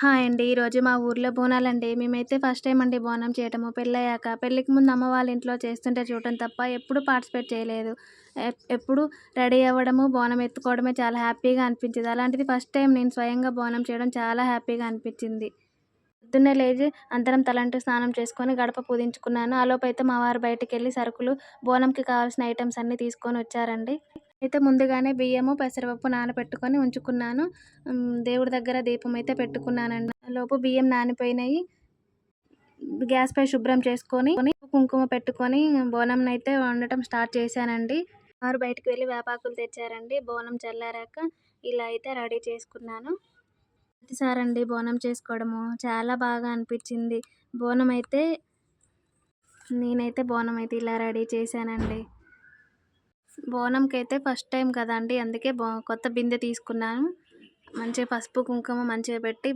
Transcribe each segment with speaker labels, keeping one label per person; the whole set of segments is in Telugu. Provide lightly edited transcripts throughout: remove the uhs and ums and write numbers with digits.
Speaker 1: హాయ్ అండి. ఈరోజు మా ఊర్లో బోనాలండి. మేమైతే ఫస్ట్ టైమ్ అండి బోనం చేయటము. పెళ్ళయ్యాక. పెళ్ళికి ముందు అమ్మ వాళ్ళ ఇంట్లో చేస్తుంటే చూడటం తప్ప ఎప్పుడు పార్టిసిపేట్ చేయలేదు. ఎప్పుడు రెడీ అవ్వడము, బోనం ఎత్తుకోవడమే చాలా హ్యాపీగా అనిపించేది. అలాంటిది ఫస్ట్ టైం నేను స్వయంగా బోనం చేయడం చాలా హ్యాపీగా అనిపించింది. పొద్దున్నే లేచి అందరం తలంటు స్నానం చేసుకొని గడప పూజించుకున్నాను. ఆలోపైతే మా వారు బయటికెళ్ళి సరుకులు, బోనంకి కావాల్సిన ఐటెమ్స్ అన్నీ తీసుకొని వచ్చారండి. అయితే ముందుగానే బియ్యము, పెసరపప్పు నానబెట్టుకొని ఉంచుకున్నాను. దేవుడి దగ్గర దీపం అయితే పెట్టుకున్నానండి. లోపు బియ్యం నానిపోయినాయి. గ్యాస్‌పై శుభ్రం చేసుకొని, కుంకుమ పెట్టుకొని బోనంనైతే వండటం స్టార్ట్ చేశానండి. వారు బయటికి వెళ్ళి వేపాకులు తెచ్చారండి. బోనం చల్లారాక ఇలా అయితే రెడీ చేసుకున్నాను. మొదటిసారండి బోనం చేసుకోవడము. చాలా బాగా అనిపించింది. బోనమైతే నేనైతే బోనమైతే ఇలా రెడీ చేశానండి. బోనంకైతే ఫస్ట్ టైం కదండీ! అందుకే కొత్త బిందె తీసుకున్నాను. మంచిగా పసుపు, కుంకుమ మంచిగా పెట్టి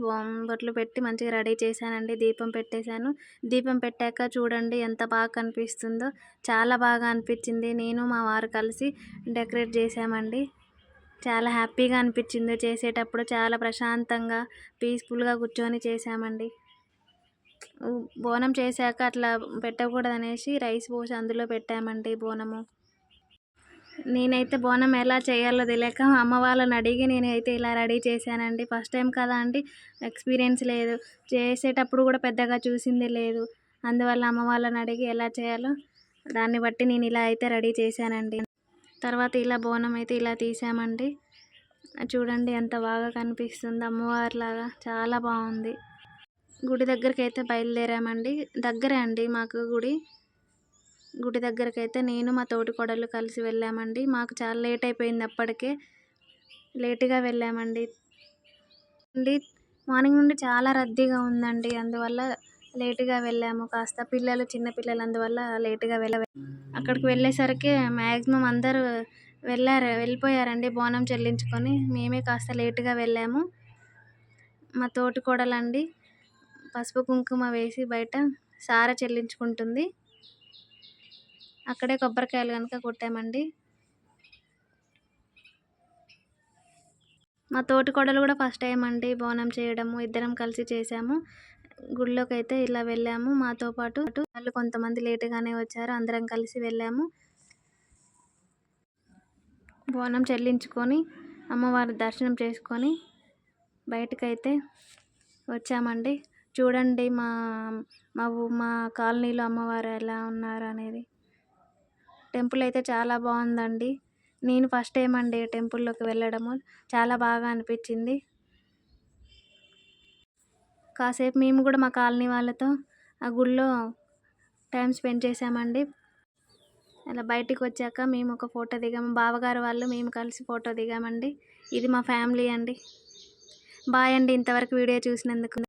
Speaker 1: బొట్లు పెట్టి మంచిగా రెడీ చేశానండి. దీపం పెట్టేశాను. దీపం పెట్టాక చూడండి ఎంత బాగా కనిపిస్తుందో. చాలా బాగా అనిపించింది. నేను మా వారు కలిసి డెకరేట్ చేశామండి. చాలా హ్యాపీగా అనిపించింది చేసేటప్పుడు. చాలా ప్రశాంతంగా, పీస్‌ఫుల్‌గా కూర్చొని చేశామండి. బోనం చేశాక అట్లా పెట్టకూడదనేసి రైస్ పోసి అందులో పెట్టామండి బోనము. నేనైతే బోనం ఎలా చేయాలో తెలియక అమ్మ వాళ్ళని అడిగి నేనైతే ఇలా రెడీ చేశానండి. ఫస్ట్ టైం కదా అండి, ఎక్స్పీరియన్స్ లేదు. చేసేటప్పుడు కూడా పెద్దగా చూసింది లేదు. అందువల్ల అమ్మ వాళ్ళని అడిగి ఎలా చేయాలో దాన్ని బట్టి నేను ఇలా అయితే రెడీ చేశానండి. తర్వాత ఇలా బోనం అయితే ఇలా తీసామండి. చూడండి ఎంత బాగా కనిపిస్తుందో అమ్మవారిలాగా. చాలా బాగుంది. గుడి దగ్గరికి అయితే బయలుదేరామండి. దగ్గరే అండి మాకు గుడి. గుడి దగ్గరకైతే నేను మా తోటికోడళ్ళు కలిసి వెళ్ళామండి. మాకు చాలా లేట్ అయిపోయింది అప్పటికే. లేటుగా వెళ్ళామండి. మార్నింగ్ నుండి చాలా రద్దీగా ఉందండి. అందువల్ల లేటుగా వెళ్ళాము. కాస్త చిన్న పిల్లలు అందువల్ల లేటుగా అక్కడికి వెళ్ళేసరికి మ్యాక్సిమం అందరూ వెళ్ళిపోయారండి బోనం చెల్లించుకొని. మేమే కాస్త లేటుగా వెళ్ళాము. మా తోటికోడలండి పసుపు, కుంకుమ వేసి బయట సారె చెల్లించుకుంటుంది. అక్కడే కొబ్బరికాయలు కనుక కొట్టామండి. మా తోటికోడలు కూడా ఫస్ట్ టైం అండి బోనం చేయడము. ఇద్దరం కలిసి చేసాము. గుడిలోకైతే ఇలా వెళ్ళాము. మాతో పాటు వాళ్ళు కొంతమంది లేటుగానే వచ్చారు. అందరం కలిసి వెళ్ళాము. బోనం చెల్లించుకొని అమ్మవారి దర్శనం చేసుకొని బయటకైతే వచ్చామండి. చూడండి మా కాలనీలో అమ్మవారు ఎలా ఉన్నారు అనేది. టెంపుల్ అయితే చాలా బాగుందండి. నేను ఫస్ట్ టైం అండి టెంపుల్లోకి వెళ్ళడము. చాలా బాగా అనిపించింది. కాసేపు మేము కూడా మా కాలనీ వాళ్ళతో ఆ గుడిలో టైం స్పెండ్ చేసామండి. అలా బయటికి వచ్చాక మేము ఒక ఫోటో దిగాము. బావగారు వాళ్ళు మేము కలిసి ఫోటో దిగామండి. ఇది మా ఫ్యామిలీ అండి. బాయ్ అండి ఇంతవరకు వీడియో చూసినందుకు.